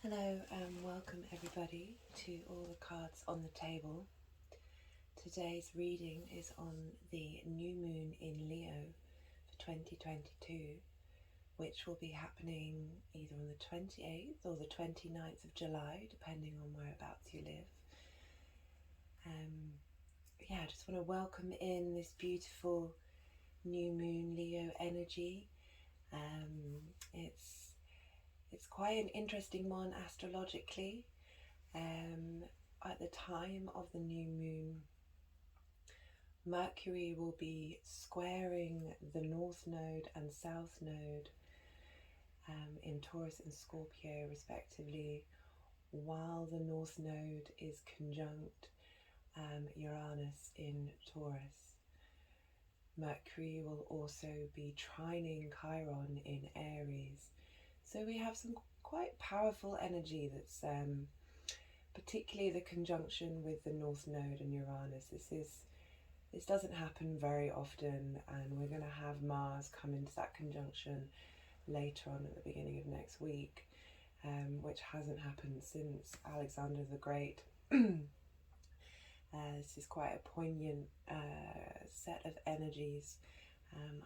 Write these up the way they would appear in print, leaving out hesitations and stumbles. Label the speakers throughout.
Speaker 1: Hello and welcome everybody to all the cards on the table. Today's reading is on the new moon in Leo for 2022, which will be happening either on the 28th or the 29th of July, depending on whereabouts you live. I just want to welcome in this beautiful new moon Leo energy. It's quite an interesting one astrologically. At the time of the new moon, Mercury will be squaring the North Node and South Node in Taurus and Scorpio respectively, while the North Node is conjunct Uranus in Taurus. Mercury will also be trining Chiron in Aries. So we have some quite powerful energy that's particularly the conjunction with the North Node and Uranus. This doesn't happen very often, and we're going to have Mars come into that conjunction later on at the beginning of next week, which hasn't happened since Alexander the Great. This is quite a poignant set of energies.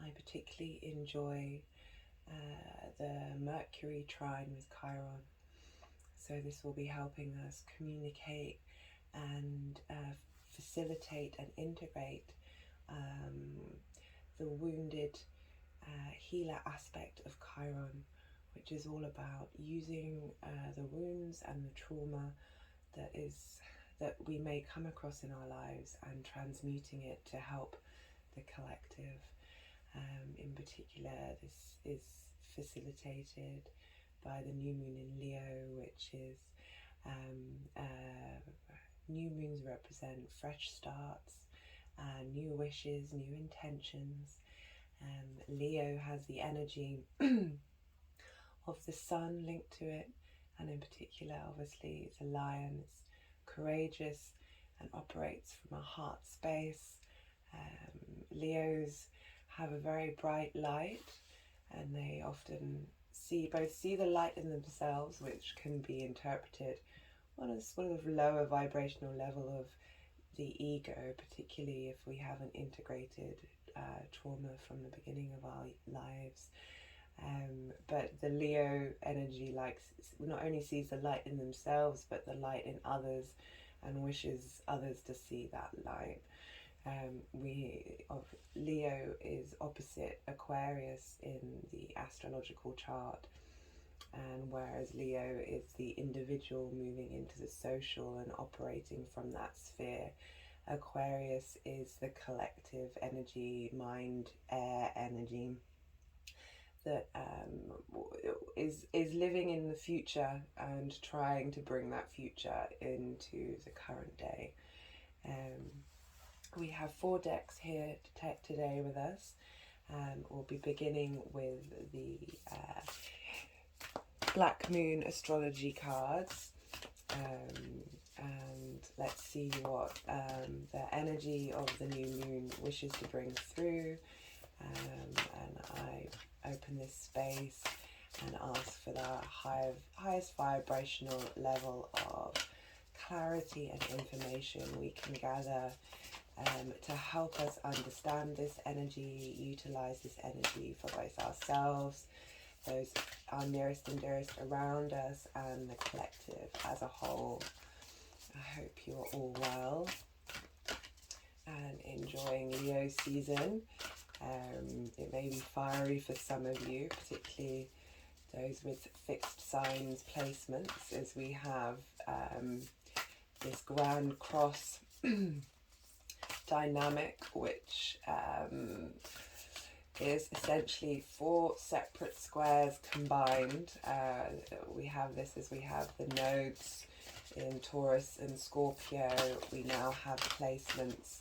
Speaker 1: I particularly enjoy the Mercury trine with Chiron. So this will be helping us communicate and facilitate and integrate the wounded healer aspect of Chiron, which is all about using the wounds and the trauma that we may come across in our lives and transmuting it to help the collective. In particular, this is facilitated by the new moon in Leo, which is new moons represent fresh starts, new wishes, new intentions. Leo has the energy of the sun linked to it, and in particular, obviously, it's a lion. It's courageous and operates from a heart space. Leos have a very bright light, and they often see the light in themselves, which can be interpreted on a sort of lower vibrational level of the ego, particularly if we haven't integrated trauma from the beginning of our lives. But the Leo energy not only sees the light in themselves, but the light in others, and wishes others to see that light. Leo is opposite Aquarius in the astrological chart, and whereas Leo is the individual moving into the social and operating from that sphere, Aquarius is the collective energy, mind, air energy that is living in the future and trying to bring that future into the current day. We have 4 decks here today with us. We'll be beginning with the Black Moon Astrology cards, and let's see what the energy of the new moon wishes to bring through. And I open this space and ask for the highest vibrational level of clarity and information we can gather to help us understand this energy, utilize this energy for both ourselves, those our nearest and dearest around us, and the collective as a whole. I hope you're all well and enjoying Leo season. It may be fiery for some of you, particularly those with fixed signs placements, as we have this Grand Cross dynamic, which is essentially 4 separate squares combined. We have this as we have the nodes in Taurus and Scorpio. We now have placements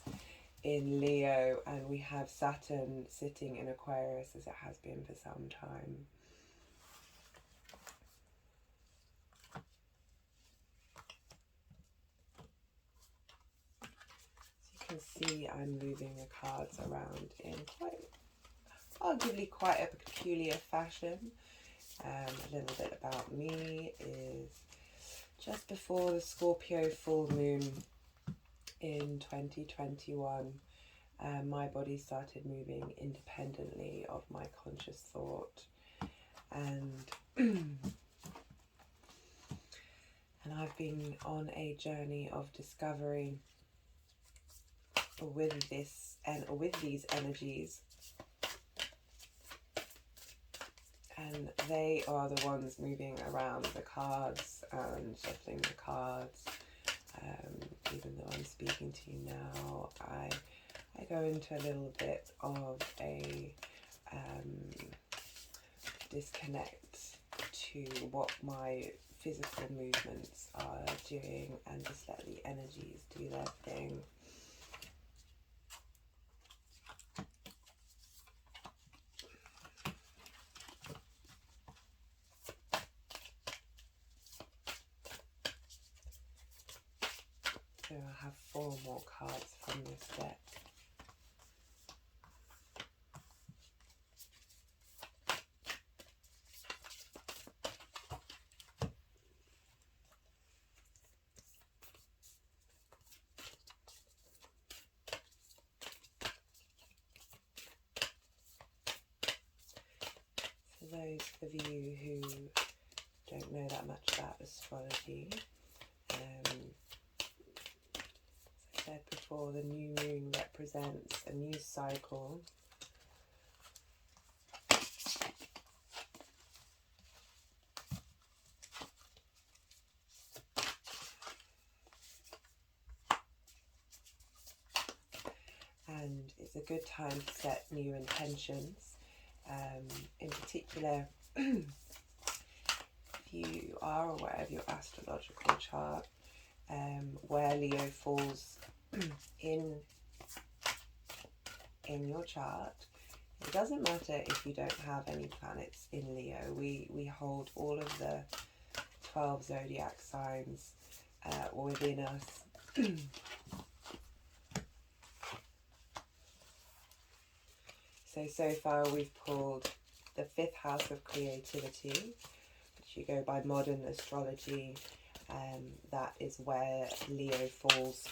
Speaker 1: in Leo, and we have Saturn sitting in Aquarius, as it has been for some time. As you can see, I'm moving the cards around in arguably quite a peculiar fashion. A little bit about me is just before the Scorpio full moon in 2021, my body started moving independently of my conscious thought, and and I've been on a journey of discovery with this and with these energies, and they are the ones moving around the cards and shuffling the cards. Even though I'm speaking to you now, I go into a little bit of a disconnect to what my physical movements are doing, and just let the energies do their thing. So I have 4 more cards from this deck. For those of you who don't know that much about astrology, as I said before, the new moon represents a new cycle. And it's a good time to set new intentions. In particular, if you are aware of your astrological chart, where Leo falls in your chart, it doesn't matter if you don't have any planets in Leo. We hold all of the 12 zodiac signs within us. So far we've pulled the 5th house of creativity, which you go by modern astrology. That is where Leo falls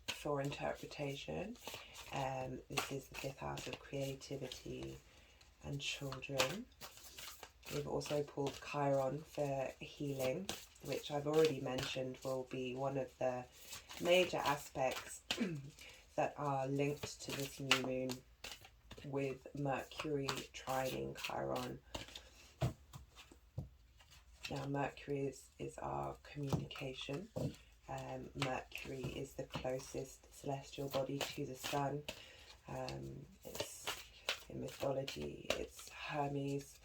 Speaker 1: for interpretation. This is the 5th house of creativity and children. We've also pulled Chiron for healing, which I've already mentioned will be one of the major aspects that are linked to this new moon, with Mercury trining Chiron. Now Mercury is our communication. Mercury is the closest celestial body to the sun. It's in mythology, it's Hermes,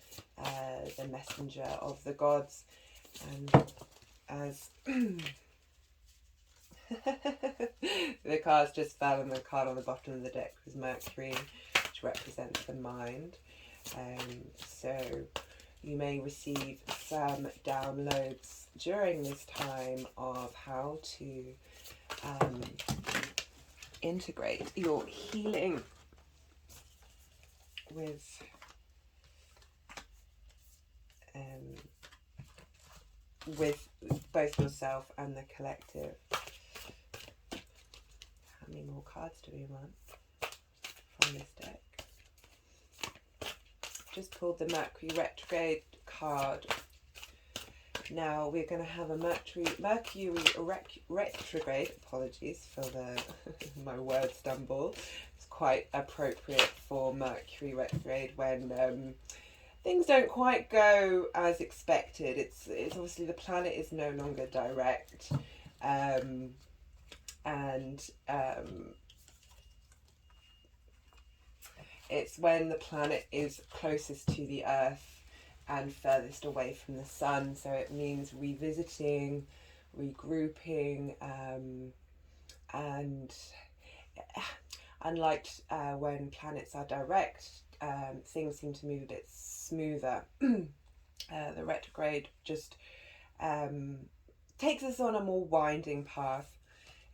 Speaker 1: the messenger of the gods, and as the cards just fell, and the card on the bottom of the deck was Mercury, which represents the mind. So you may receive some downloads during this time of how to integrate your healing with both yourself and the collective. How many more cards do we want from this deck? Just pulled the Mercury retrograde card. Now we're going to have a Mercury retrograde. Apologies for the my word stumble. It's quite appropriate for Mercury retrograde when things don't quite go as expected. It's obviously the planet is no longer direct, and it's when the planet is closest to the Earth and furthest away from the sun. So it means revisiting, regrouping, and unlike when planets are direct, things seem to move a bit smoother. The retrograde just takes us on a more winding path.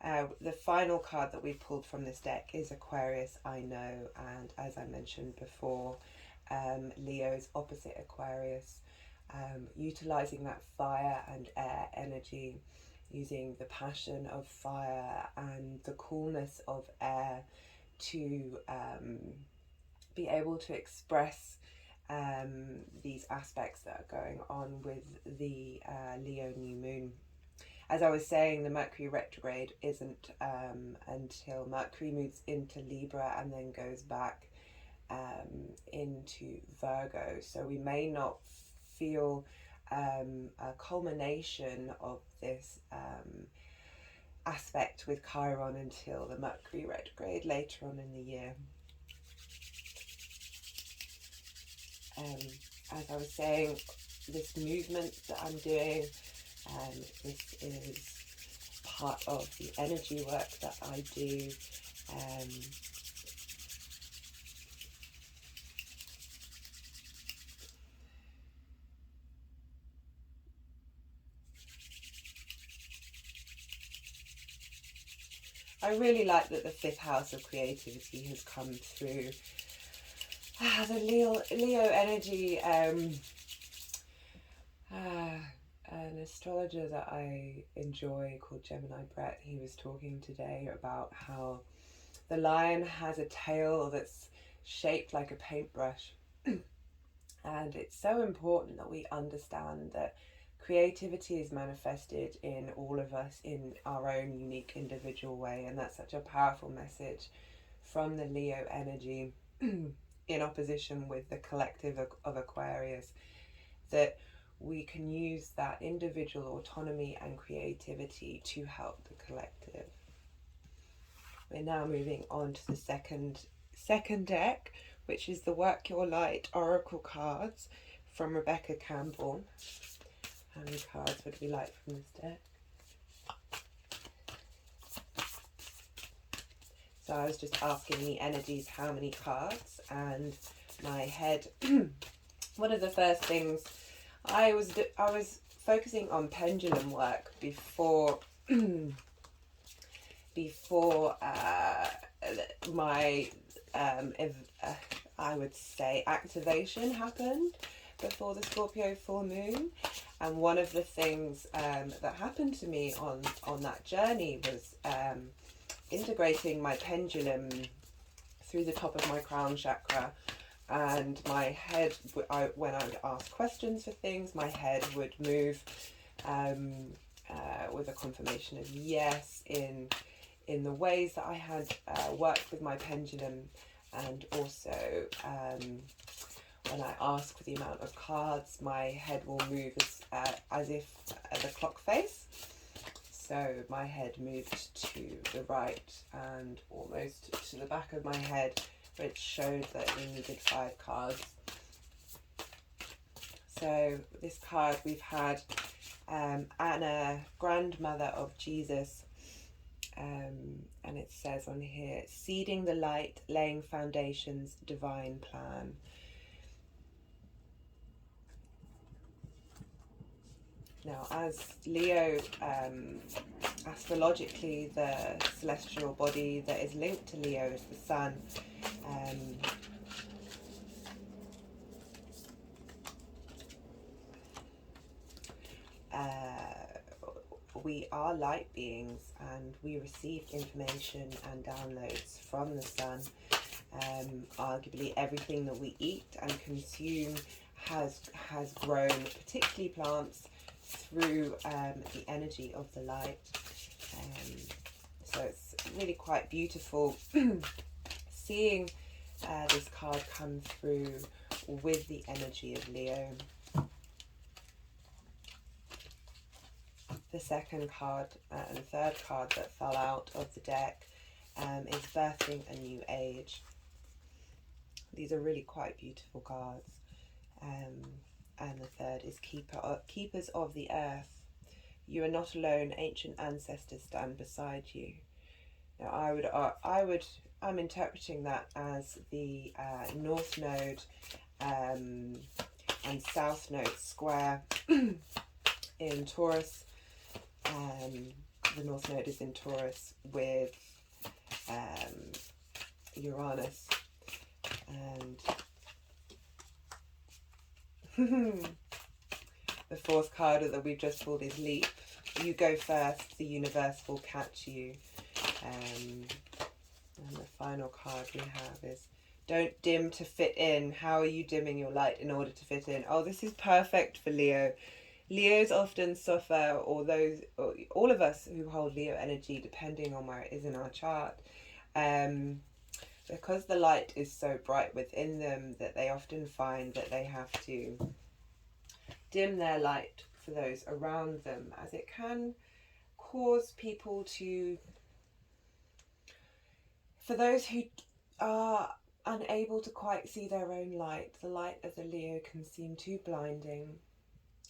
Speaker 1: The final card that we pulled from this deck is Aquarius, I know, and as I mentioned before, Leo's opposite Aquarius, utilizing that fire and air energy, using the passion of fire and the coolness of air to be able to express these aspects that are going on with the Leo new moon. As I was saying, the Mercury retrograde isn't until Mercury moves into Libra and then goes back into Virgo. So we may not feel a culmination of this aspect with Chiron until the Mercury retrograde later on in the year. As I was saying, this movement that I'm doing, this is part of the energy work that I do. I really like that the 5th house of creativity has come through. The Leo energy. An astrologer that I enjoy called Gemini Brett, he was talking today about how the lion has a tail that's shaped like a paintbrush. And it's so important that we understand that creativity is manifested in all of us in our own unique individual way, and that's such a powerful message from the Leo energy in opposition with the collective of Aquarius, that we can use that individual autonomy and creativity to help the collective. We're now moving on to the second deck, which is the Work Your Light Oracle cards from Rebecca Campbell. How many cards would we like from this deck? So I was just asking the energies how many cards, and my head, one of the first things, I was focusing on pendulum work before my I would say activation happened before the Scorpio full moon. And one of the things that happened to me on that journey was integrating my pendulum through the top of my crown chakra, and my head, when I would ask questions for things, my head would move with a confirmation of yes in the ways that I had worked with my pendulum, and also when I ask for the amount of cards, my head will move as if the clock face. So my head moved to the right and almost to the back of my head, which showed that we needed 5 cards. So this card, we've had Anna, grandmother of Jesus, and it says on here, seeding the light, laying foundations, divine plan. Now, as Leo, astrologically, the celestial body that is linked to Leo is the sun. We are light beings, and we receive information and downloads from the sun. Arguably everything that we eat and consume has grown, particularly plants, through the energy of the light. So it's really quite beautiful seeing this card come through with the energy of Leo. The second card and third card that fell out of the deck is birthing a new age. These are really quite beautiful cards. And the third is keepers of the earth. You are not alone. Ancient ancestors stand beside you. Now, I'm interpreting that as the North Node and South Node square in Taurus. the North Node is in Taurus with Uranus. And the fourth card that we've just pulled is Leap. You go first, the universe will catch you. And the final card we have is Don't dim to fit in. How are you dimming your light in order to fit in? Oh, this is perfect for Leo. Leos often suffer, or all of us who hold Leo energy, depending on where it is in our chart, because the light is so bright within them that they often find that they have to dim their light for those around them, as it can cause people to, for those who are unable to quite see their own light, the light of the Leo can seem too blinding,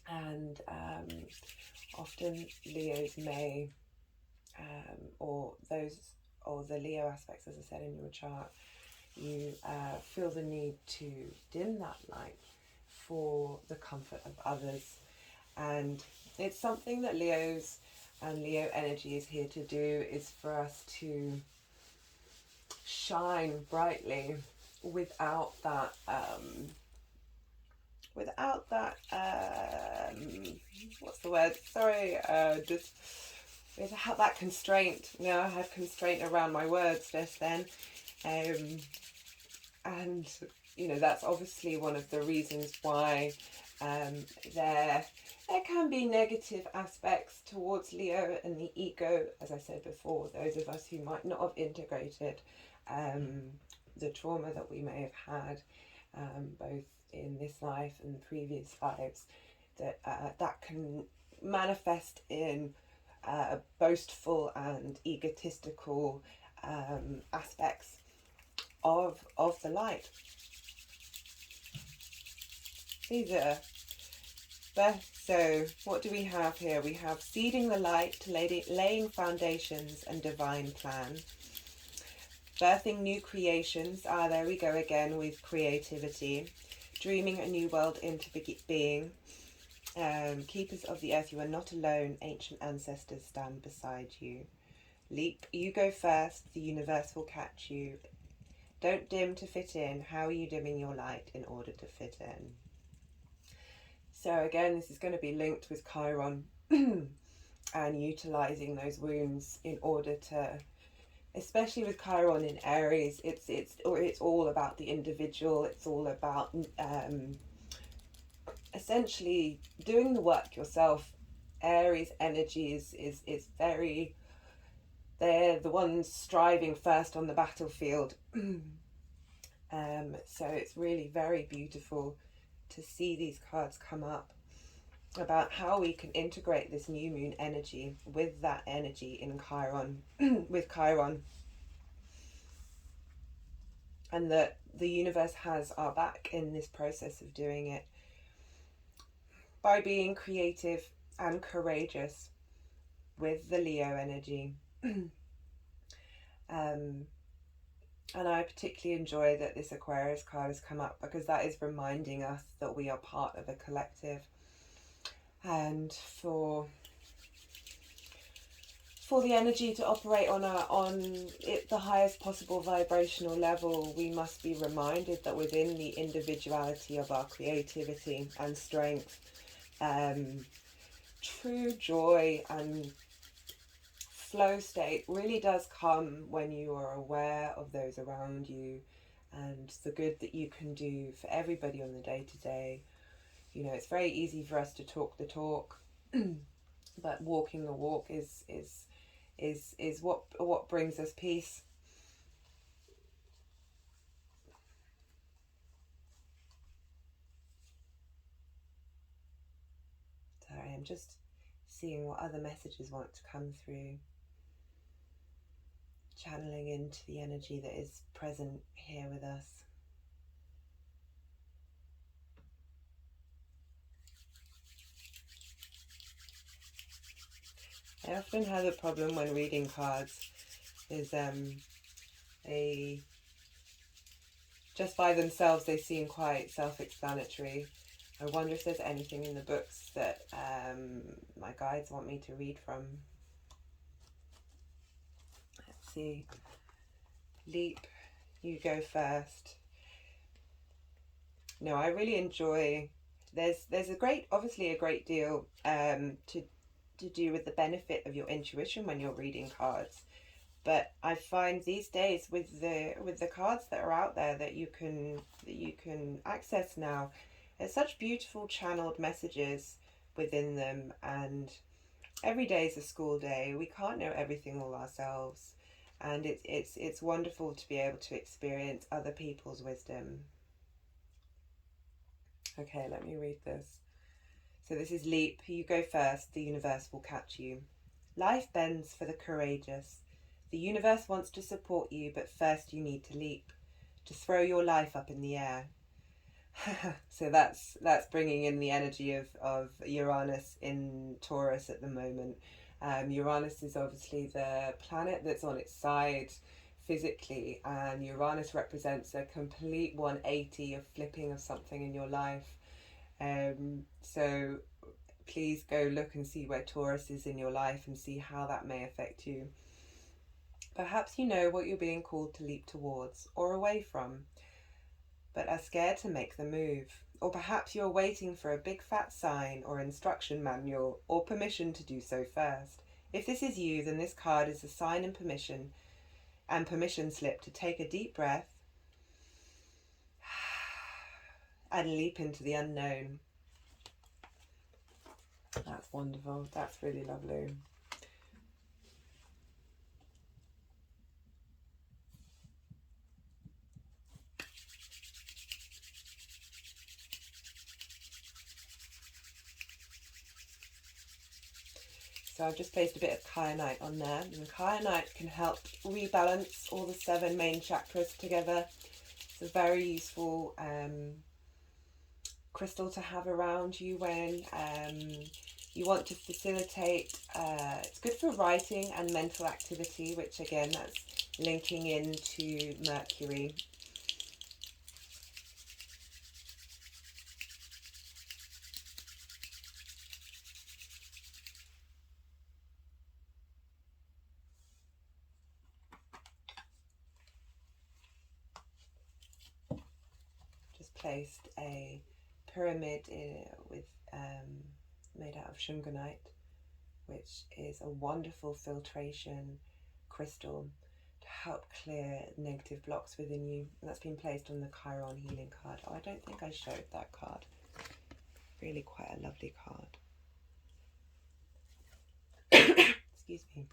Speaker 1: and often Leos may, or the Leo aspects, as I said in your chart, you feel the need to dim that light for the comfort of others. And it's something that Leos and Leo energy is here to do, is for us to shine brightly without that what's the word, sorry, just without that constraint. You know, I had constraint around my words just then, and you know, that's obviously one of the reasons why there can be negative aspects towards Leo and the ego, as I said before, those of us who might not have integrated the trauma that we may have had, both in this life and previous lives, that can manifest in boastful and egotistical aspects of the light. These are so what do we have here? We have seeding the light, laying foundations and divine plan. Birthing new creations. There we go again with creativity. Dreaming a new world into being. Keepers of the earth, you are not alone. Ancient ancestors stand beside you. Leap, you go first. The universe will catch you. Don't dim to fit in. How are you dimming your light in order to fit in? So again, this is going to be linked with Chiron and utilizing those wounds in order to, especially with Chiron in Aries, it's all about the individual. It's all about essentially doing the work yourself. Aries energy is very, they're the ones striving first on the battlefield. So it's really very beautiful to see these cards come up about how we can integrate this new moon energy with that energy in Chiron, with Chiron, and that the universe has our back in this process of doing it by being creative and courageous with the Leo energy. And I particularly enjoy that this Aquarius card has come up, because that is reminding us that we are part of a collective, and for the energy to operate on the highest possible vibrational level, we must be reminded that within the individuality of our creativity and strength, true joy and flow state really does come when you are aware of those around you and the good that you can do for everybody on the day-to-day. You know, it's very easy for us to talk the talk, but walking the walk is what brings us peace. Sorry, I'm just seeing what other messages want to come through. Channeling into the energy that is present here with us. I often have a problem when reading cards is they just by themselves they seem quite self-explanatory. I wonder if there's anything in the books that my guides want me to read from. see. Leap, you go first. No, I really enjoy, there's obviously a great deal to do with the benefit of your intuition when you're reading cards. But I find these days with the cards that are out there that you can access now, there's such beautiful channeled messages within them, and every day is a school day. We can't know everything all ourselves, and it's wonderful to be able to experience other people's wisdom. Okay, let me read this. So this is Leap. You go first. The universe will catch you. Life bends for the courageous. The universe wants to support you, but first you need to leap, to throw your life up in the air. So that's bringing in the energy of Uranus in Taurus at the moment. Uranus is obviously the planet that's on its side physically, and Uranus represents a complete 180 of flipping of something in your life. So please go look and see where Taurus is in your life and see how that may affect you. Perhaps you know what you're being called to leap towards or away from, but are scared to make the move. Or perhaps you're waiting for a big fat sign or instruction manual or permission to do so first. If this is you, then this card is a sign and permission slip to take a deep breath and leap into the unknown. That's wonderful. That's really lovely. So I've just placed a bit of kyanite on there, and kyanite can help rebalance all the 7 main chakras together. It's a very useful crystal to have around you when you want to facilitate. It's good for writing and mental activity, which again, that's linking into Mercury. Placed a pyramid with made out of shunganite, which is a wonderful filtration crystal to help clear negative blocks within you, and that's been placed on the Chiron healing card. Oh, I don't think I showed that card. Really quite a lovely card. Excuse me.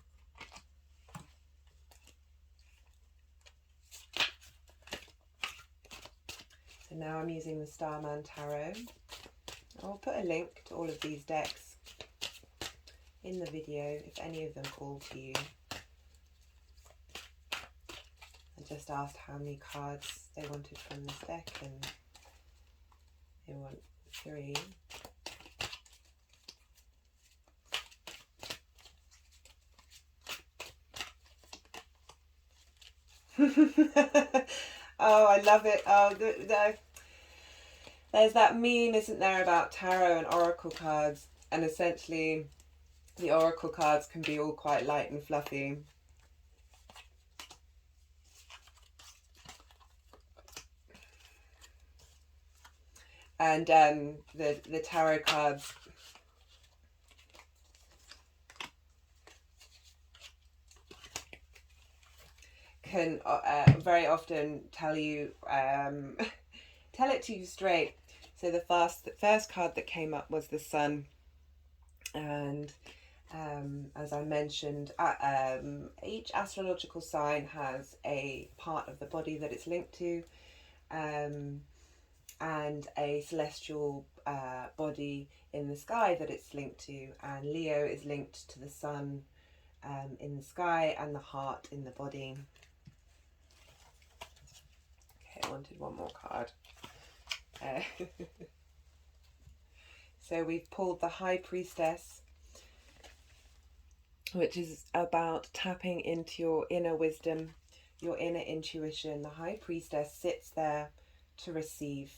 Speaker 1: So now I'm using the Starman Tarot. I'll put a link to all of these decks in the video if any of them call to you. I just asked how many cards they wanted from this deck, and they want 3. Oh, I love it. Oh, there's that meme, isn't there, about tarot and oracle cards, and essentially the oracle cards can be all quite light and fluffy. And the tarot cards can very often tell you, tell it to you straight. So the first card that came up was the Sun, and as I mentioned, each astrological sign has a part of the body that it's linked to, and a celestial body in the sky that it's linked to, and Leo is linked to the Sun in the sky and the heart in the body. Okay, I wanted one more card. So we've pulled the High Priestess, which is about tapping into your inner wisdom, your inner intuition. The High Priestess sits there to receive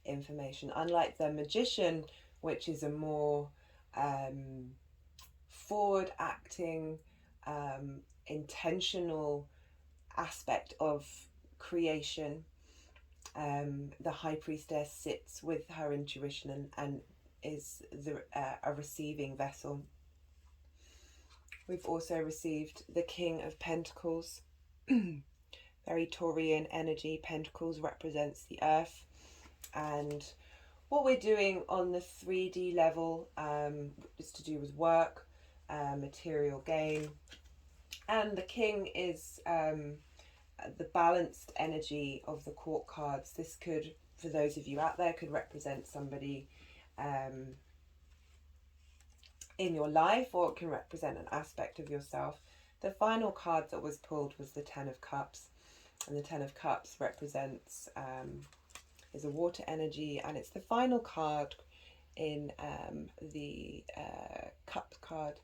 Speaker 1: information, unlike the Magician, which is a more forward acting, intentional aspect of creation. The High Priestess sits with her intuition and is a receiving vessel. We've also received the King of Pentacles, very Taurian energy. Pentacles represents the earth, and what we're doing on the 3D level is to do with work, material gain, and the King is the balanced energy of the court cards. This could, for those of you out there, could represent somebody in your life, or it can represent an aspect of yourself. The final card that was pulled was the Ten of Cups, and the Ten of Cups represents is a water energy, and it's the final card in the Cup card,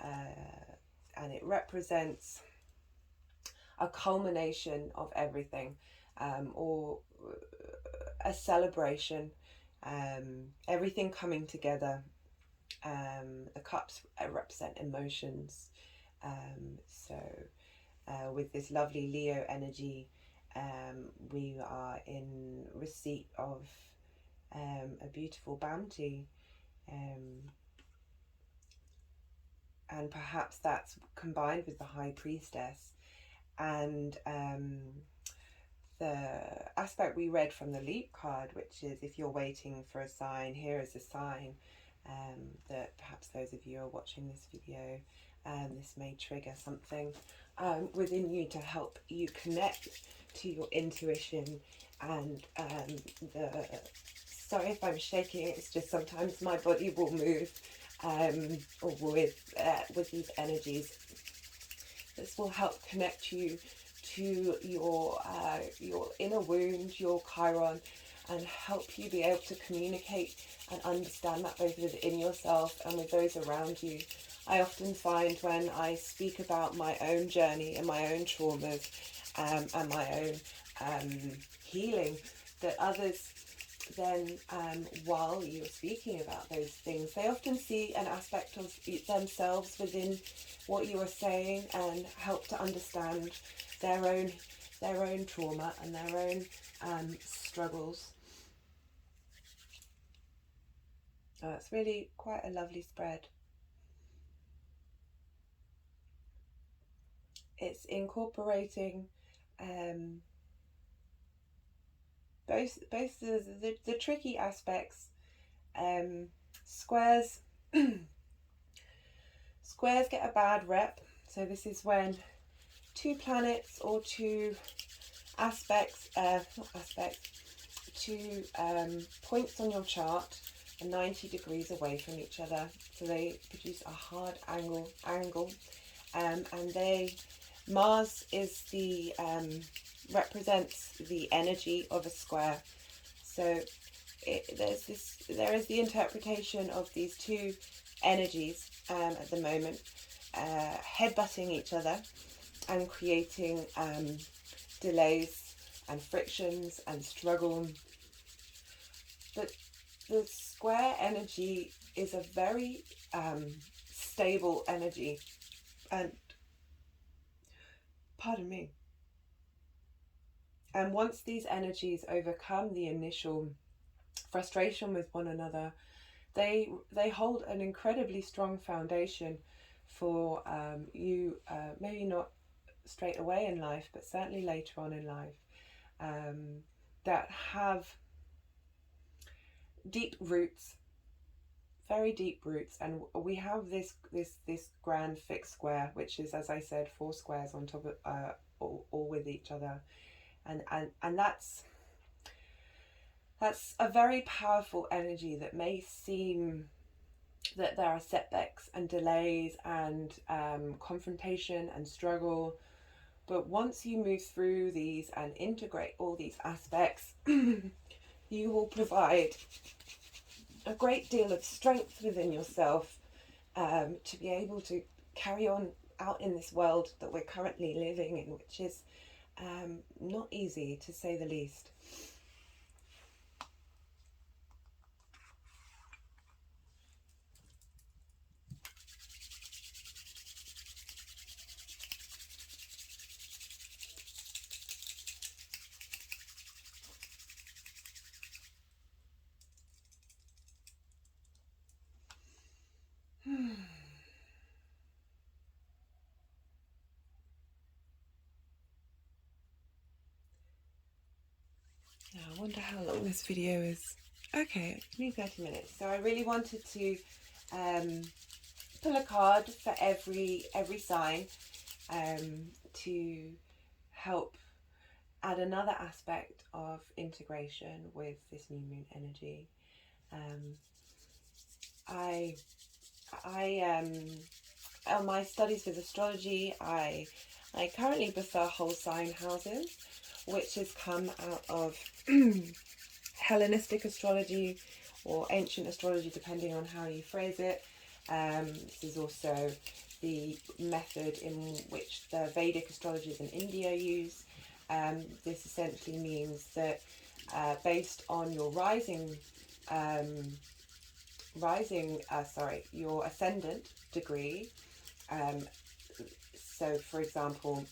Speaker 1: and it represents a culmination of everything, or a celebration, everything coming together. The cups represent emotions, so with this lovely Leo energy, we are in receipt of a beautiful bounty, and perhaps that's combined with the High Priestess. And the aspect we read from the Leap card, which is if you're waiting for a sign, here is a sign, that perhaps those of you who are watching this video, this may trigger something within you to help you connect to your intuition. And sorry if I'm shaking, it's just sometimes my body will move with these energies. This will help connect you to your inner wound, your Chiron, and help you be able to communicate and understand that both within yourself and with those around you. I often find when I speak about my own journey and my own traumas and my own healing, that others then, while you're speaking about those things, they often see an aspect of themselves within what you are saying and help to understand their own trauma and their own struggles. It's really quite a lovely spread. It's incorporating both the tricky aspects. Squares squares get a bad rep, so this is when two planets or two two points on your chart are 90 degrees away from each other, so they produce a hard angle, and Mars is the represents the energy of a square. So there is the interpretation of these two energies at the moment headbutting each other and creating delays and frictions and struggle. But the square energy is a very stable energy, and pardon me. And once these energies overcome the initial frustration with one another, they hold an incredibly strong foundation for you, maybe not straight away in life, but certainly later on in life, that have deep roots, very deep roots. And we have this grand fixed square, which is, as I said, 4 squares on top of all with each other, and that's a very powerful energy that may seem that there are setbacks and delays and confrontation and struggle, but once you move through these and integrate all these aspects, you will provide a great deal of strength within yourself to be able to carry on out in this world that we're currently living in, which is not easy, to say the least. Now, I wonder how long this video is. Okay, only 30 minutes. So I really wanted to pull a card for every sign to help add another aspect of integration with this new moon energy. On my studies with astrology, I currently prefer whole sign houses, which has come out of Hellenistic astrology or ancient astrology, depending on how you phrase it. This is also the method in which the Vedic astrologers in India use. This essentially means that based on your your ascendant degree. So, for example,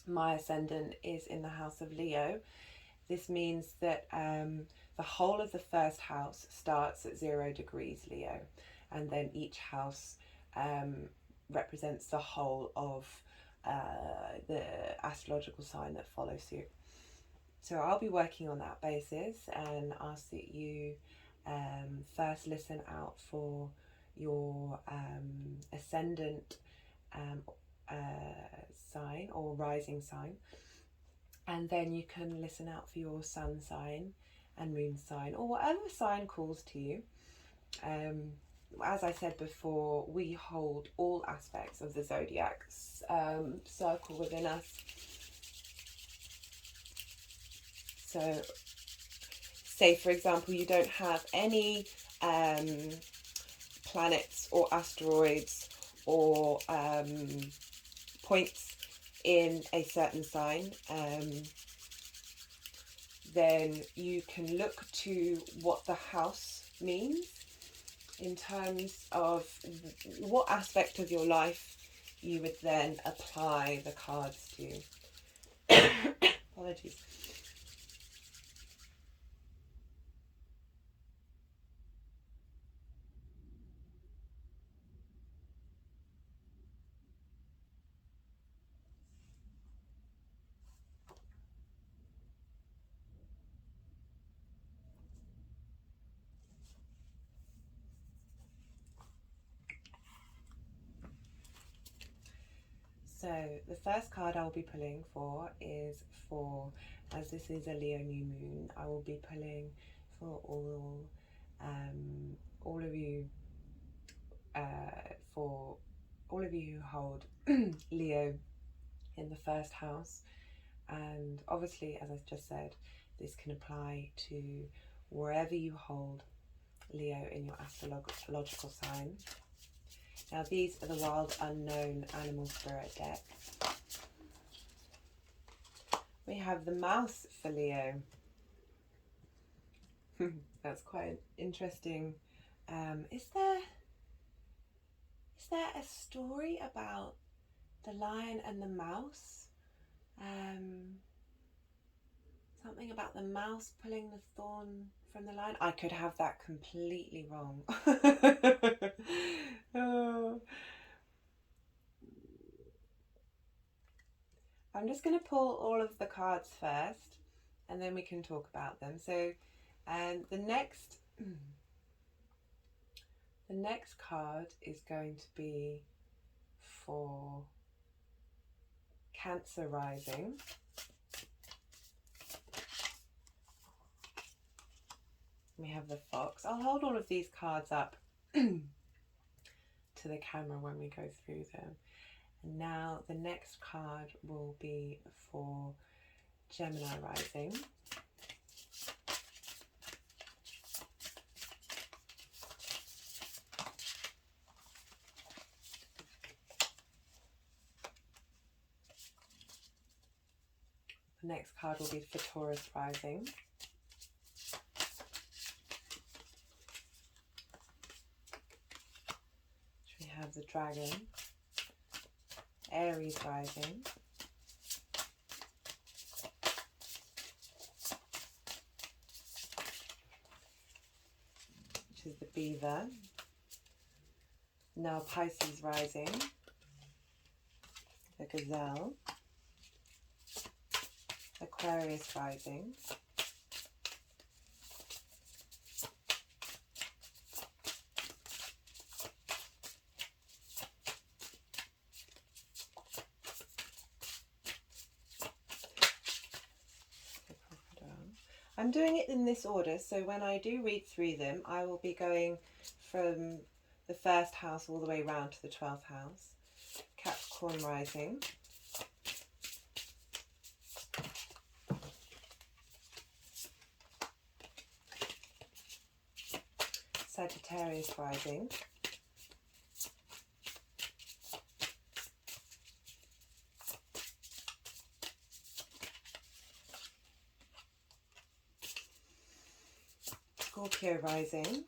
Speaker 1: my ascendant is in the house of Leo. This means that the whole of the first house starts at 0 degrees Leo, and then each house represents the whole of the astrological sign that follows suit. So I'll be working on that basis and ask that you first listen out for your ascendant sign or rising sign, and then you can listen out for your sun sign and moon sign, or whatever sign calls to you. As I said before, we hold all aspects of the zodiac circle within us. So, say for example, you don't have any planets or asteroids or points in a certain sign, then you can look to what the house means in terms of what aspect of your life you would then apply the cards to. Apologies. So the first card I'll be pulling for is for, as this is a Leo new moon, I will be pulling for all of you, for all of you who hold Leo in the first house. And obviously, as I've just said, this can apply to wherever you hold Leo in your astrological sign. Now, these are the Wild Unknown Animal Spirit deck. We have the Mouse for Leo. That's quite interesting. Is there a story about the lion and the mouse? Something about the mouse pulling the thorn from the lion. I could have that completely wrong. Oh. I'm just going to pull all of the cards first, and then we can talk about them. So, the next card is going to be for Cancer rising. We have the fox. I'll hold all of these cards up to the camera when we go through them. And now the next card will be for Gemini rising. The next card will be for Taurus rising. We have the dragon. Aries rising. Which is the beaver. Now Pisces rising, the Gazelle, Aquarius rising, I'm doing it in this order, so when I do read through them, I will be going from the first house all the way round to the 12th house. Capricorn rising, Sagittarius rising, Scorpio rising,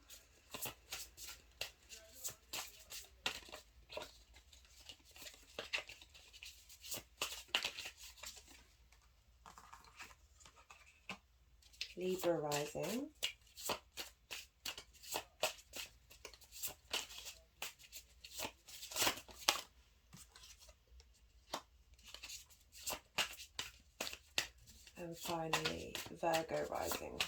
Speaker 1: Libra rising, and finally Virgo rising.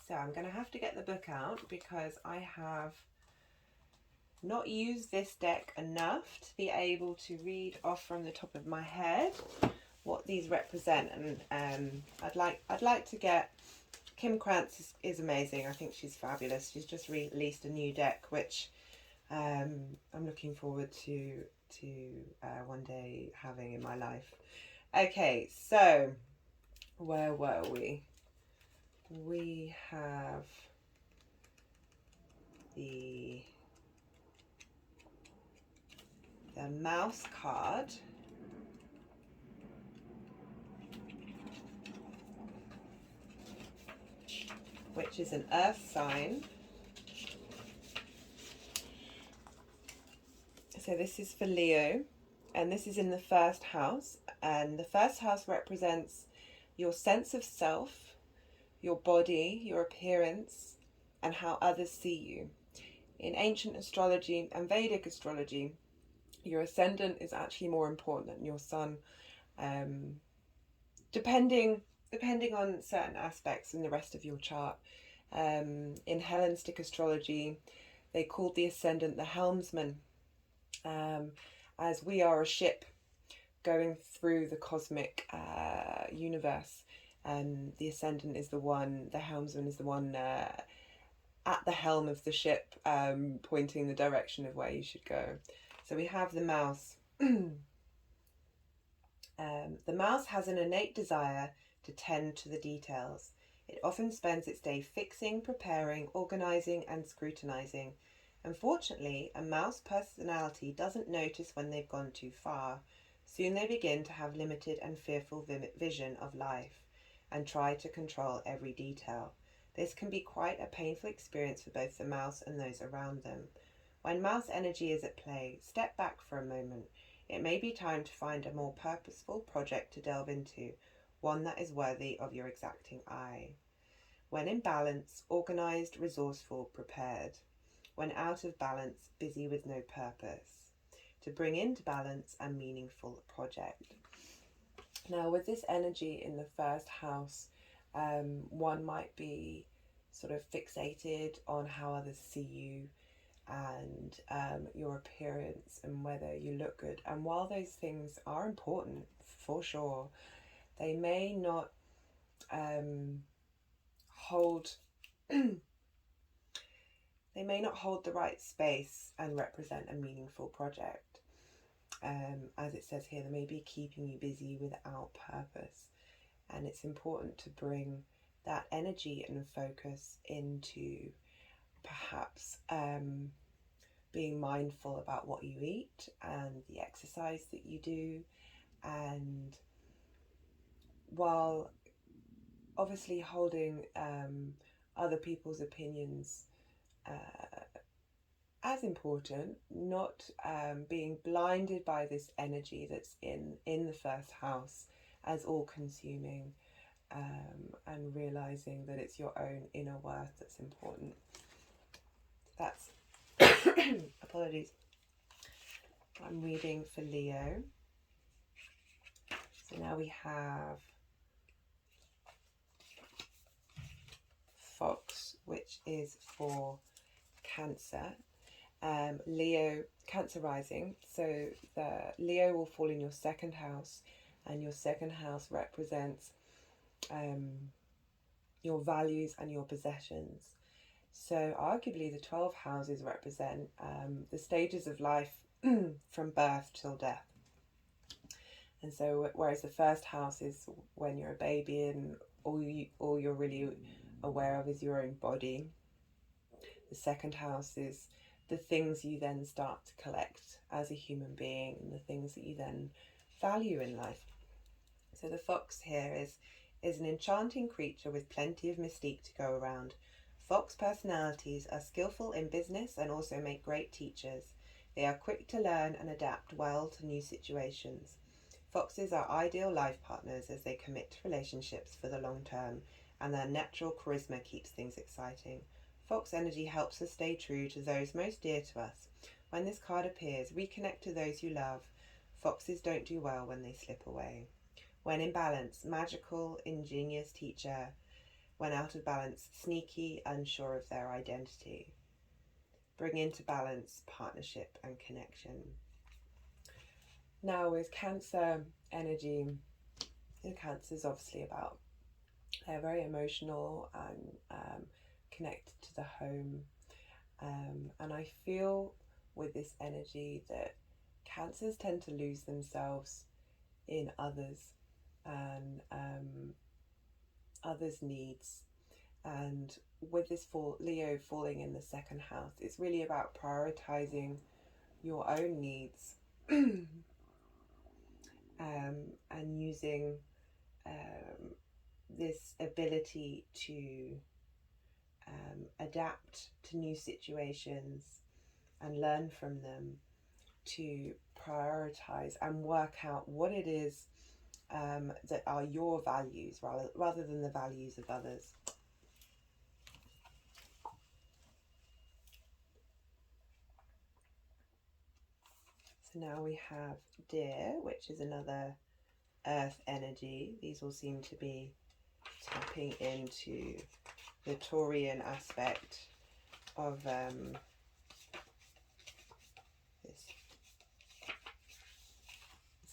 Speaker 1: So I'm going to have to get the book out because I have not used this deck enough to be able to read off from the top of my head what these represent. And I'd like to get Krans is amazing. I think she's fabulous. She's just released a new deck which I'm looking forward to one day having in my life. Okay, so where were we? We have the mouse card, which is an earth sign. So this is for Leo, and this is in the first house, and the first house represents your sense of self, your body, your appearance, and how others see you. In ancient astrology and Vedic astrology, your ascendant is actually more important than your sun, depending on certain aspects in the rest of your chart. In Hellenistic astrology, they called the ascendant the helmsman, as we are a ship going through the cosmic universe. The ascendant is the one, the helmsman is the one at the helm of the ship, pointing the direction of where you should go. So we have the mouse. The mouse has an innate desire to tend to the details. It often spends its day fixing, preparing, organising and scrutinising. Unfortunately, a mouse personality doesn't notice when they've gone too far. Soon they begin to have limited and fearful vision of life and try to control every detail. This can be quite a painful experience for both the mouse and those around them. When mouse energy is at play, step back for a moment. It may be time to find a more purposeful project to delve into, one that is worthy of your exacting eye. When in balance, organised, resourceful, prepared. When out of balance, busy with no purpose. To bring into balance a meaningful project. Now, with this energy in the first house, one might be sort of fixated on how others see you and your appearance and whether you look good. And while those things are important, for sure, they may not hold they may not hold the right space and represent a meaningful project. As it says here, they may be keeping you busy without purpose, and it's important to bring that energy and focus into perhaps being mindful about what you eat and the exercise that you do. And while obviously holding other people's opinions as important, not being blinded by this energy that's in the first house as all consuming, and realizing that it's your own inner worth that's important. That's apologies. I'm reading for Leo. So now we have Fox, which is for Cancer. Leo, Cancer rising. So the Leo will fall in your second house, and your second house represents your values and your possessions. So arguably the 12 houses represent the stages of life from birth till death. And so whereas the first house is when you're a baby and all you're really aware of is your own body, the second house is the things you then start to collect as a human being and the things that you then value in life. So the fox here is an enchanting creature with plenty of mystique to go around. Fox personalities are skillful in business and also make great teachers. They are quick to learn and adapt well to new situations. Foxes are ideal life partners as they commit to relationships for the long term, and their natural charisma keeps things exciting. Fox energy helps us stay true to those most dear to us. When this card appears, reconnect to those you love. Foxes don't do well when they slip away. When in balance, magical, ingenious teacher. When out of balance, sneaky, unsure of their identity. Bring into balance partnership and connection. Now with Cancer energy, Cancer is obviously about, they're very emotional and connected to the home. And I feel with this energy that Cancers tend to lose themselves in others and others' needs. And with this Leo falling in the second house, it's really about prioritizing your own needs and using this ability to adapt to new situations and learn from them, to prioritize and work out what it is that are your values rather than the values of others. So now we have Deer, which is another earth energy. These all seem to be tapping into the Taurian aspect of this.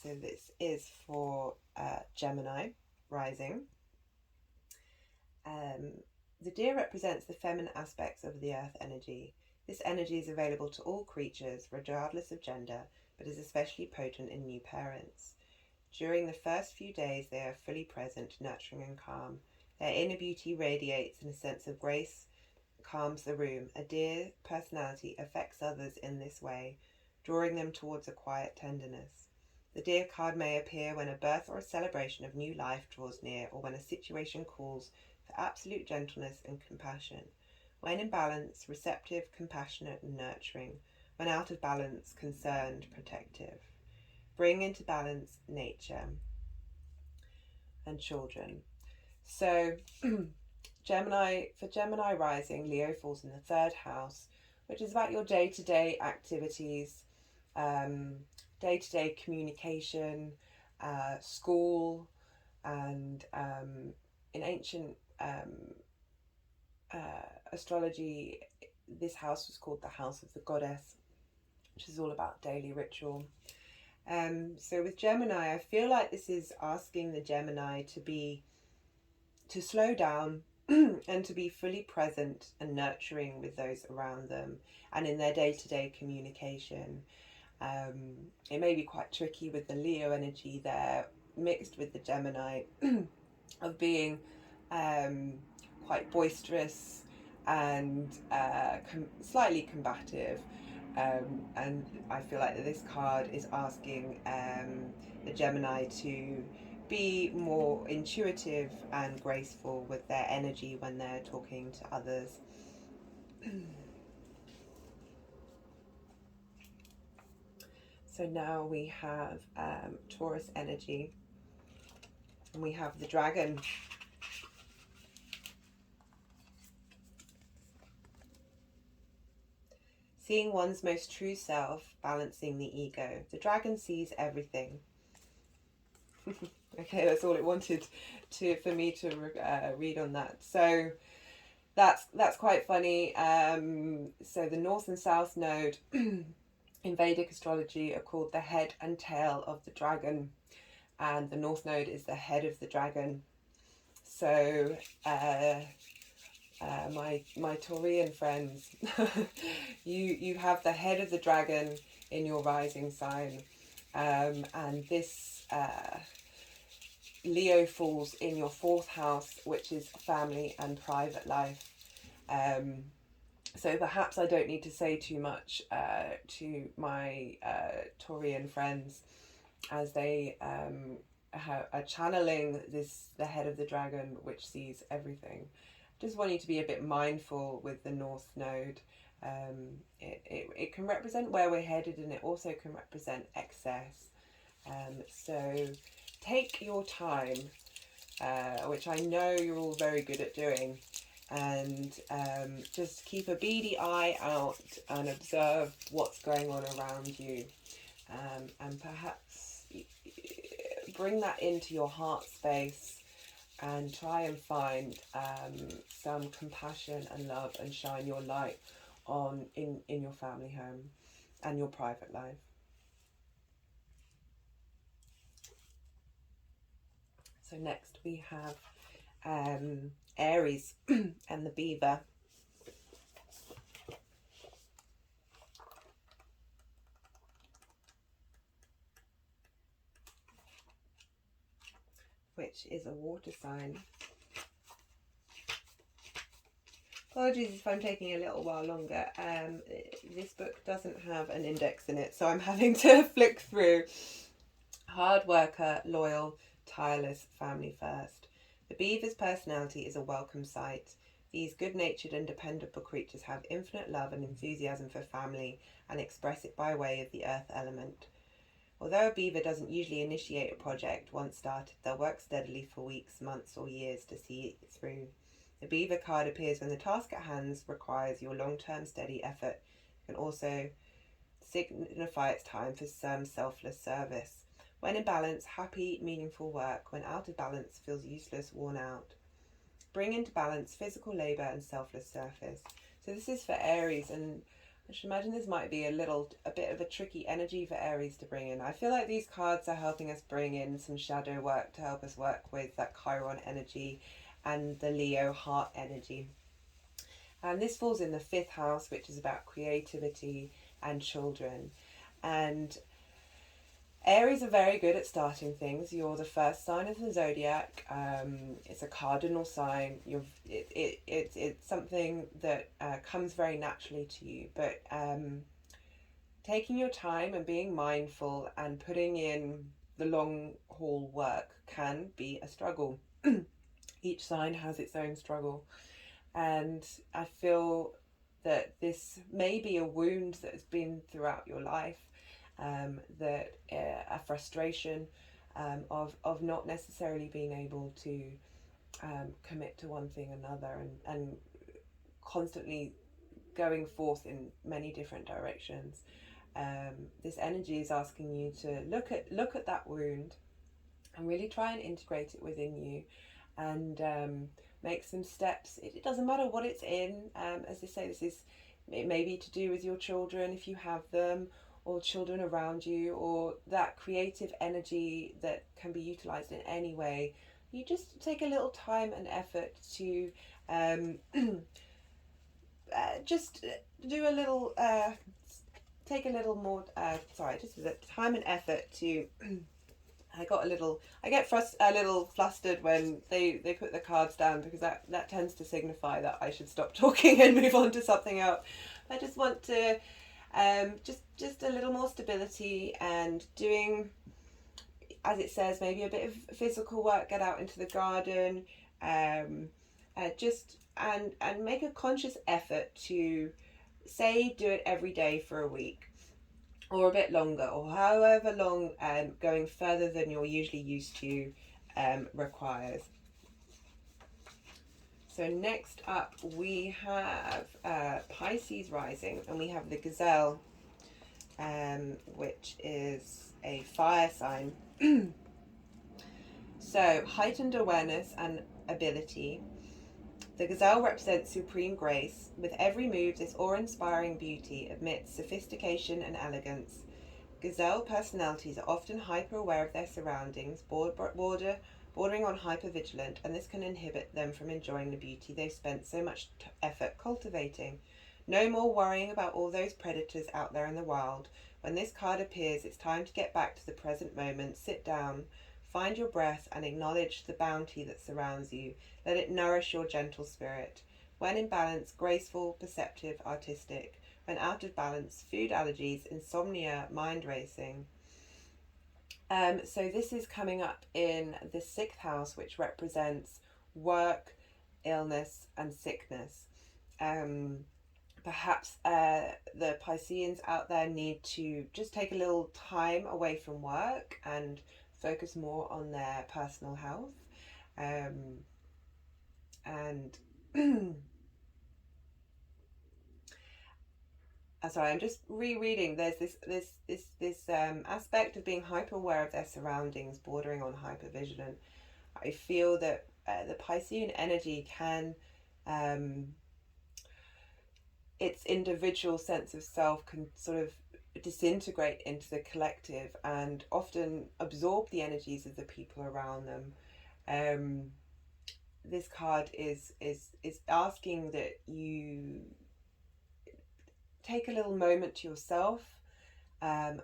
Speaker 1: So this is for Gemini rising. The Deer represents the feminine aspects of the earth energy. This energy is available to all creatures, regardless of gender, but is especially potent in new parents. During the first few days, they are fully present, nurturing and calm. Their inner beauty radiates, and a sense of grace calms the room. A Deer personality affects others in this way, drawing them towards a quiet tenderness. The Deer card may appear when a birth or a celebration of new life draws near, or when a situation calls for absolute gentleness and compassion. When in balance, receptive, compassionate and nurturing. When out of balance, concerned, protective. Bring into balance nature and children. So Gemini rising, Leo falls in the third house, which is about your day-to-day activities, day-to-day communication, school, and in ancient astrology, this house was called the house of the goddess, which is all about daily ritual. So with Gemini, I feel like this is asking the Gemini to slow down and to be fully present and nurturing with those around them and in their day-to-day communication. It may be quite tricky with the Leo energy there, mixed with the Gemini, of being quite boisterous and slightly combative. And I feel like this card is asking the Gemini to be more intuitive and graceful with their energy when they're talking to others. So now we have Taurus energy, and we have the dragon. Seeing one's most true self, balancing the ego. The dragon sees everything. Okay, that's all it wanted for me to read on that. So that's quite funny. So the North and South node in Vedic astrology are called the head and tail of the dragon, and the North node is the head of the dragon. So my Taurian friends, you have the head of the dragon in your rising sign, and this Leo falls in your 4th house, which is family and private life. So perhaps I don't need to say too much to my Taurian friends as they are channeling the head of the dragon, which sees everything. Just want you to be a bit mindful with the North node. It can represent where we're headed, and it also can represent excess. So take your time, which I know you're all very good at doing, and just keep a beady eye out and observe what's going on around you, and perhaps bring that into your heart space and try and find some compassion and love and shine your light on in your family home and your private life. So next we have Aries and the beaver. Which is a water sign. Apologies if I'm taking a little while longer. This book doesn't have an index in it, so I'm having to flick through. Hard worker, loyal, tireless, family first. The beaver's personality is a welcome sight. These good-natured and dependable creatures have infinite love and enthusiasm for family and express it by way of the earth element. Although a beaver doesn't usually initiate a project once started, they'll work steadily for weeks, months or years to see it through. The beaver card appears when the task at hand requires your long-term steady effort. It can also signify it's time for some selfless service. When in balance, happy, meaningful work. When out of balance, feels useless, worn out. Bring into balance physical labour and selfless service. So this is for Aries, and I should imagine this might be a bit of a tricky energy for Aries to bring in. I feel like these cards are helping us bring in some shadow work to help us work with that Chiron energy and the Leo heart energy. And this falls in the 5th house, which is about creativity and children. And Aries are very good at starting things. You're the first sign of the zodiac. It's a cardinal sign. It's something that comes very naturally to you. But taking your time and being mindful and putting in the long haul work can be a struggle. Each sign has its own struggle. And I feel that this may be a wound that has been throughout your life. That a frustration of not necessarily being able to commit to one thing or another, and constantly going forth in many different directions. This energy is asking you to look at that wound and really try and integrate it within you, and make some steps. It doesn't matter what it's in. As I say, it may be to do with your children if you have them, or children around you, or that creative energy that can be utilized in any way. You just take a little time and effort to just do a little, take a little more, just the time and effort to, I get a little flustered when they put the cards down, because that tends to signify that I should stop talking and move on to something else. I just want to just a little more stability, and doing, as it says, maybe a bit of physical work, get out into the garden, and make a conscious effort to, say, do it every day for a week or a bit longer, or however long going further than you're usually used to requires. So next up we have Pisces rising, and we have the gazelle, which is a fire sign. So heightened awareness and ability. The gazelle represents supreme grace. With every move, this awe-inspiring beauty emits sophistication and elegance. Gazelle personalities are often hyper-aware of their surroundings, bordering on hyper-vigilant, and this can inhibit them from enjoying the beauty they've spent so much effort cultivating. No more worrying about all those predators out there in the wild. When this card appears, it's time to get back to the present moment, sit down, find your breath, and acknowledge the bounty that surrounds you. Let it nourish your gentle spirit. When in balance, graceful, perceptive, artistic. When out of balance, food allergies, insomnia, mind racing. So this is coming up in the 6th house, which represents work, illness, and sickness. Perhaps the Pisceans out there need to just take a little time away from work and focus more on their personal health. Sorry, I'm just rereading. There's this aspect of being hyper aware of their surroundings, bordering on hypervigilant. I feel that the Piscean energy can, its individual sense of self can sort of disintegrate into the collective and often absorb the energies of the people around them. This card is asking that you take a little moment to yourself,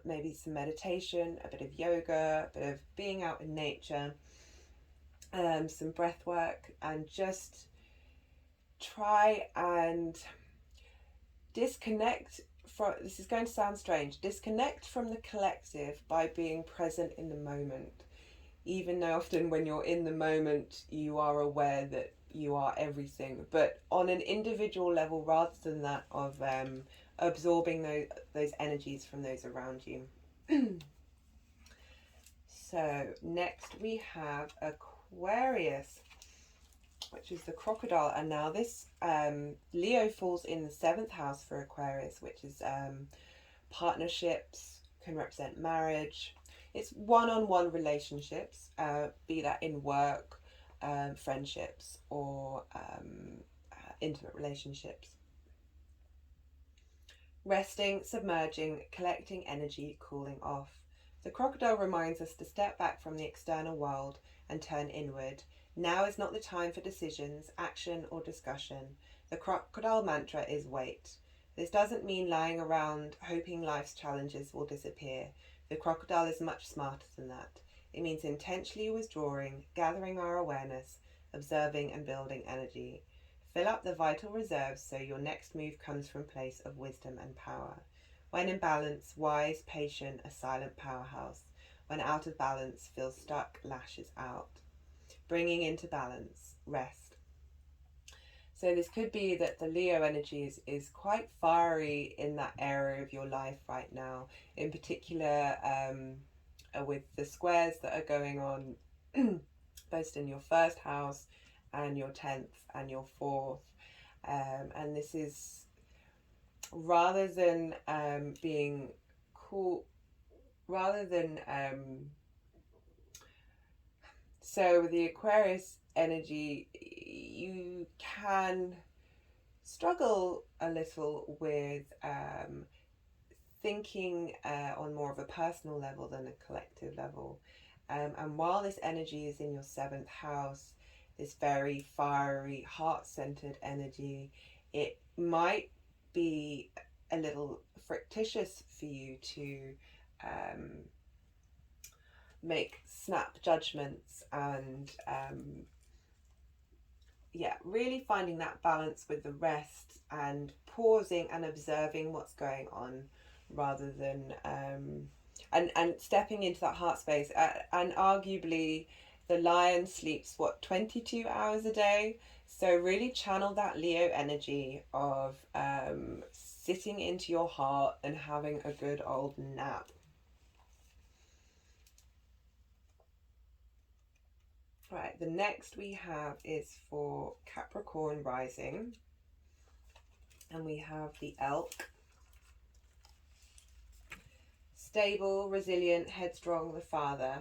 Speaker 1: maybe some meditation, a bit of yoga, a bit of being out in nature, some breath work, and just try and disconnect from, this is going to sound strange, disconnect from the collective by being present in the moment. Even though often when you're in the moment, you are aware that you are everything, but on an individual level rather than that of absorbing those energies from those around you. So next we have Aquarius, which is the crocodile, and now this Leo falls in the 7th house for Aquarius, which is partnerships, can represent marriage. It's one-on-one relationships, be that in work, friendships, or intimate relationships. Resting, submerging, collecting energy, cooling off. The crocodile reminds us to step back from the external world and turn inward. Now is not the time for decisions, action, or discussion. The crocodile mantra is wait. This doesn't mean lying around hoping life's challenges will disappear. The crocodile is much smarter than that. It means intentionally withdrawing, gathering our awareness, observing and building energy. Fill up the vital reserves so your next move comes from a place of wisdom and power. When in balance, wise, patient, a silent powerhouse. When out of balance, feels stuck, lashes out. Bringing into balance, rest. So this could be that the Leo energy is quite fiery in that area of your life right now. In particular, with the squares that are going on both in your 1st house and your 10th and your 4th. And this is, rather than being cool, rather than so the Aquarius energy, you can struggle a little with thinking on more of a personal level than a collective level. And while this energy is in your 7th house, this very fiery, heart-centered energy, it might be a little fictitious for you to make snap judgments and really finding that balance with the rest and pausing and observing what's going on rather than and stepping into that heart space. And arguably the lion sleeps 22 hours a day, so really channel that Leo energy of sitting into your heart and having a good old nap. Right, the next we have is for Capricorn rising, and we have the elk. Stable, resilient, headstrong, the father.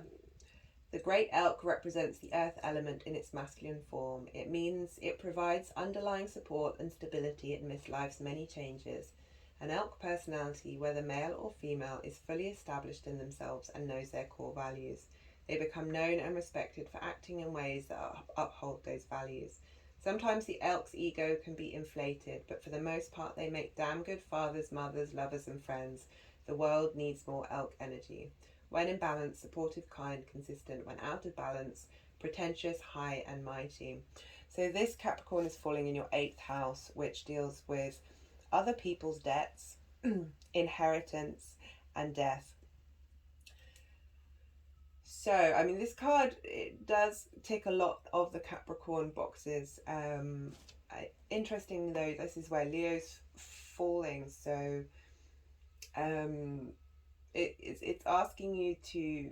Speaker 1: The great elk represents the earth element in its masculine form. It means it provides underlying support and stability amidst life's many changes. An elk personality, whether male or female, is fully established in themselves and knows their core values. They become known and respected for acting in ways that uphold those values. Sometimes the elk's ego can be inflated, but for the most part they make damn good fathers, mothers, lovers and friends. The world needs more elk energy. When in balance, supportive, kind, consistent. When out of balance, pretentious, high and mighty. So this Capricorn is falling in your 8th house, which deals with other people's debts, inheritance and death. So, I mean, this card, it does tick a lot of the Capricorn boxes. Interesting though, this is where Leo's falling. So, it's asking you to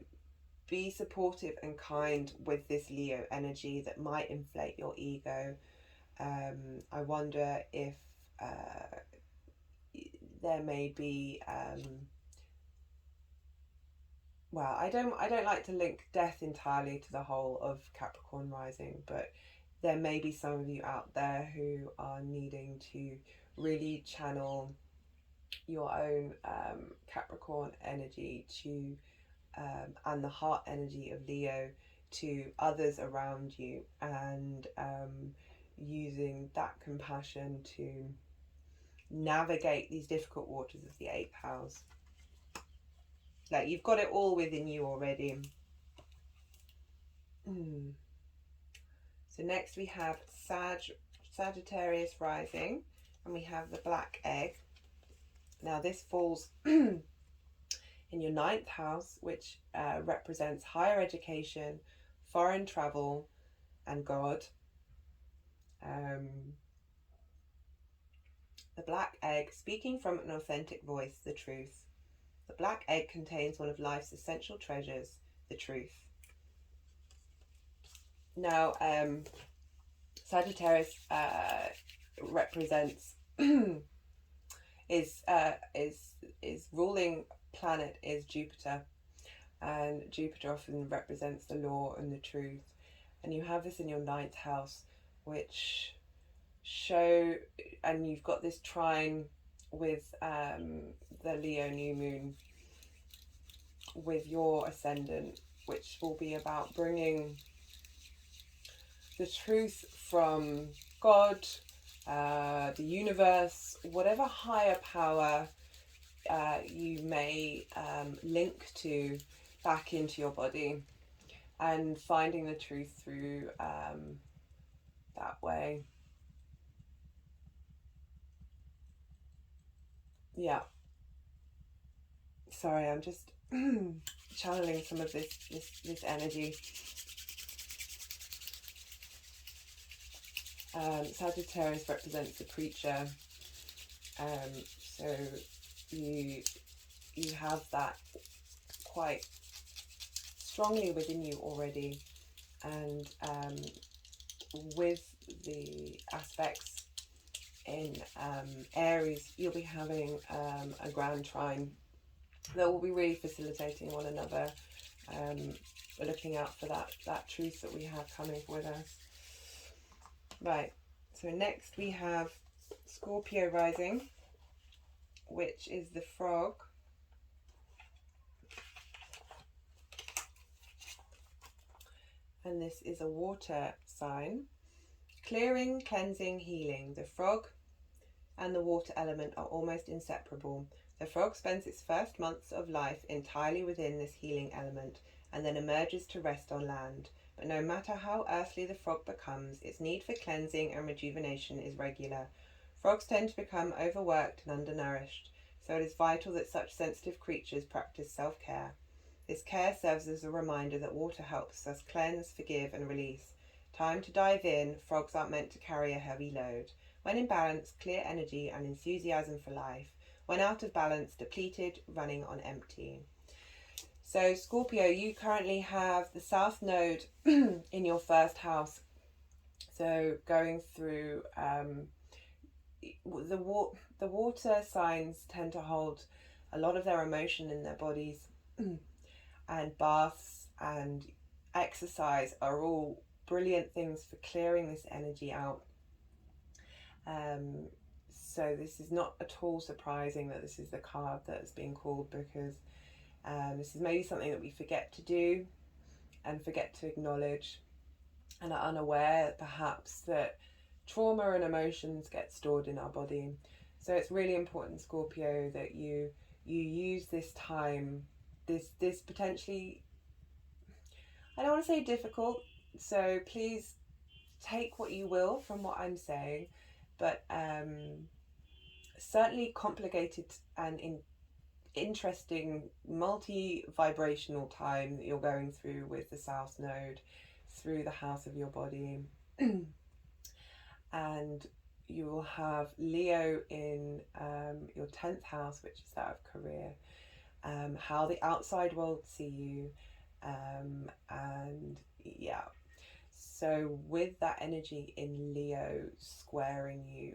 Speaker 1: be supportive and kind with this Leo energy that might inflate your ego. I wonder if there may be well, I don't like to link death entirely to the whole of Capricorn rising, but there may be some of you out there who are needing to really channel your own Capricorn energy to and the heart energy of Leo to others around you, and using that compassion to navigate these difficult waters of the 8th house. Like, you've got it all within you already. So next we have Sagittarius rising, and we have the black egg. Now this falls in your 9th house, which represents higher education, foreign travel and God. The black egg, speaking from an authentic voice, the truth. The black egg contains one of life's essential treasures, the truth. Now, Sagittarius represents is ruling planet is Jupiter, and Jupiter often represents the law and the truth. And you have this in your 9th house, which and you've got this trine with the Leo new moon with your ascendant, which will be about bringing the truth from God, the universe, whatever higher power you may link to, back into your body, and finding the truth through that way. Yeah. Sorry, I'm just channeling some of this energy. Sagittarius represents the preacher, so you have that quite strongly within you already, and with the aspects in Aries, you'll be having a grand trine that will be really facilitating one another, looking out for that truth that we have coming with us. Right, so next we have Scorpio rising, which is the frog. And this is a water sign. Clearing, cleansing, healing. The frog and the water element are almost inseparable. The frog spends its first months of life entirely within this healing element, and then emerges to rest on land. But no matter how earthly the frog becomes, its need for cleansing and rejuvenation is regular. Frogs tend to become overworked and undernourished, so it is vital that such sensitive creatures practice self-care. This care serves as a reminder that water helps us cleanse, forgive and release. Time to dive in. Frogs aren't meant to carry a heavy load. When in balance, clear energy and enthusiasm for life. When out of balance, depleted, running on empty. So Scorpio, you currently have the South Node in your first house. So going through the water signs tend to hold a lot of their emotion in their bodies, and baths and exercise are all brilliant things for clearing this energy out. So this is not at all surprising that this is the card that's being called, because this is maybe something that we forget to do and forget to acknowledge, and are unaware perhaps that trauma and emotions get stored in our body. So it's really important, Scorpio, that you use this time, this potentially, I don't want to say difficult, so please take what you will from what I'm saying, but certainly complicated and interesting multi-vibrational time that you're going through with the South Node through the house of your body. And you will have Leo in your 10th house, which is that of career, how the outside world see you, and yeah, so with that energy in Leo squaring you,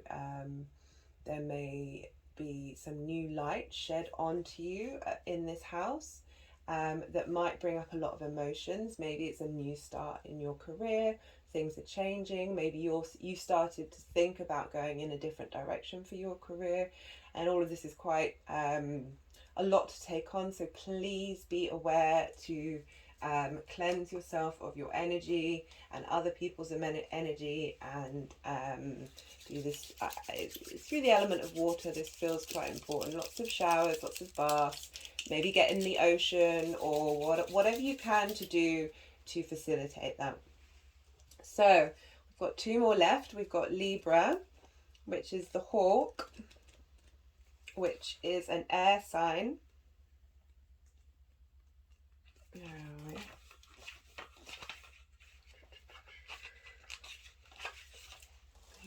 Speaker 1: there may be some new light shed onto you in this house, that might bring up a lot of emotions. Maybe it's a new start in your career, things are changing, maybe you started to think about going in a different direction for your career, and all of this is quite a lot to take on. So please be aware to cleanse yourself of your energy and other people's energy, and do this through the element of water. This feels quite important. Lots of showers, lots of baths, maybe get in the ocean, or whatever you can to do to facilitate that. So we've got two more left. We've got Libra, which is the hawk, which is an air sign. Here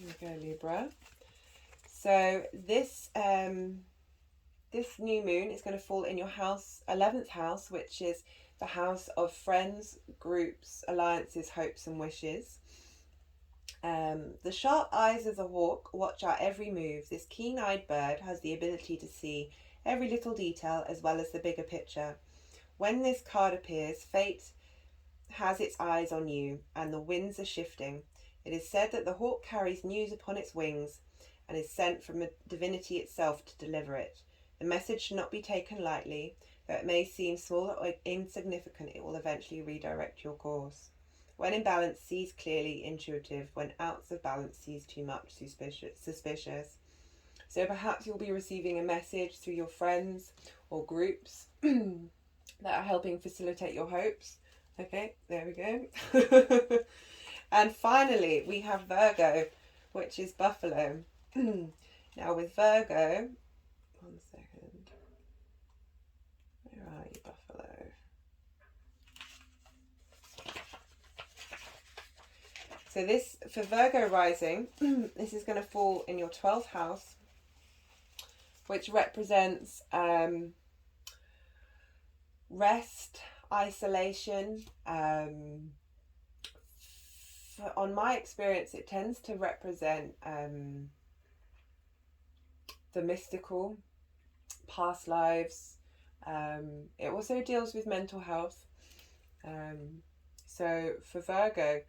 Speaker 1: we go, Libra. So this this new moon is going to fall in your house, 11th house, which is the house of friends, groups, alliances, hopes and wishes. The sharp eyes of the hawk watch our every move. This keen-eyed bird has the ability to see every little detail as well as the bigger picture. When this card appears, fate has its eyes on you, and the winds are shifting. It is said that the hawk carries news upon its wings and is sent from a divinity itself to deliver it. The message should not be taken lightly. Though it may seem small or insignificant, it will eventually redirect your course. When in balance, sees clearly, intuitive. When out of balance, sees too much, suspicious. So perhaps you'll be receiving a message through your friends or groups that are helping facilitate your hopes. Okay, there we go. And finally, we have Virgo, which is buffalo. Now with Virgo, one second. Where are you, buffalo? So this, for Virgo rising, this is going to fall in your 12th house, which represents rest, isolation. On my experience, it tends to represent the mystical, past lives. It also deals with mental health. So for Virgo,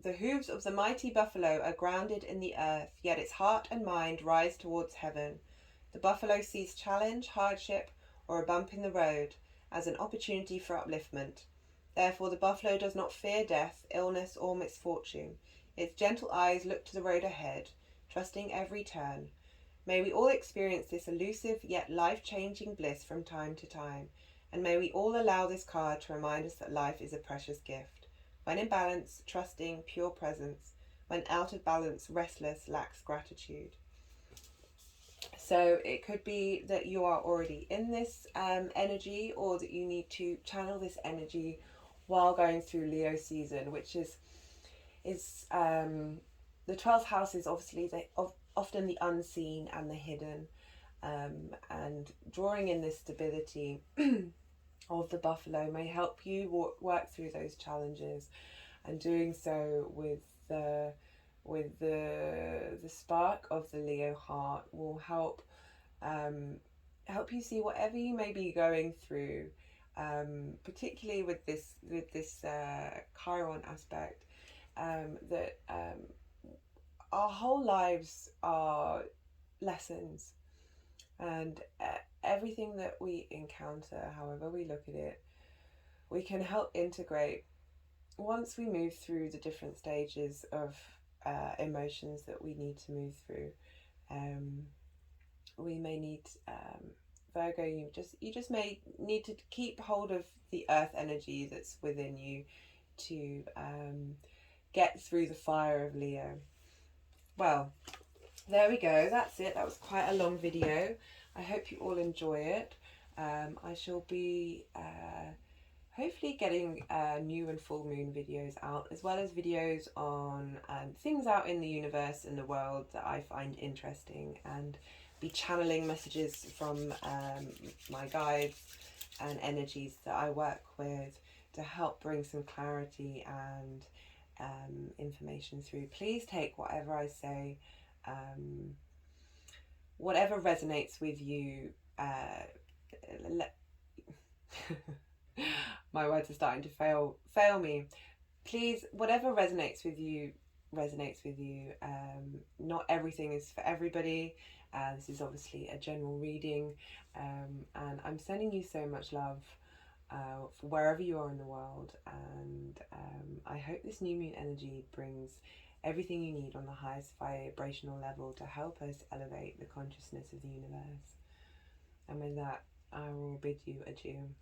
Speaker 1: the hooves of the mighty buffalo are grounded in the earth, yet its heart and mind rise towards heaven. The buffalo sees challenge, hardship, or a bump in the road as an opportunity for upliftment. Therefore, the buffalo does not fear death, illness, or misfortune. Its gentle eyes look to the road ahead, trusting every turn. May we all experience this elusive yet life-changing bliss from time to time, and may we all allow this card to remind us that life is a precious gift. When in balance, trusting, pure presence. When out of balance, restless, lacks gratitude. So it could be that you are already in this energy, or that you need to channel this energy while going through Leo season, which is the 12th house is obviously often the unseen and the hidden, and drawing in this stability of the buffalo may help you work through those challenges, and doing so with the spark of the Leo heart will help you see whatever you may be going through, particularly with this Chiron aspect, that our whole lives are lessons, and everything that we encounter, however we look at it, we can help integrate once we move through the different stages of emotions that we need to move through. We may need, Virgo, you just may need to keep hold of the earth energy that's within you to get through the fire of Leo. Well, there we go, that's it. That was quite a long video. I hope you all enjoy it. I shall be hopefully getting new and full moon videos out, as well as videos on things out in the universe and the world that I find interesting, and be channeling messages from my guides and energies that I work with to help bring some clarity and information through. Please take whatever I say, whatever resonates with you. My words are starting to fail me. Please, whatever resonates with you resonates with you. Not everything is for everybody. This is obviously a general reading, and I'm sending you so much love for wherever you are in the world, and I hope this new moon energy brings everything you need on the highest vibrational level to help us elevate the consciousness of the universe. And with that, I will bid you adieu.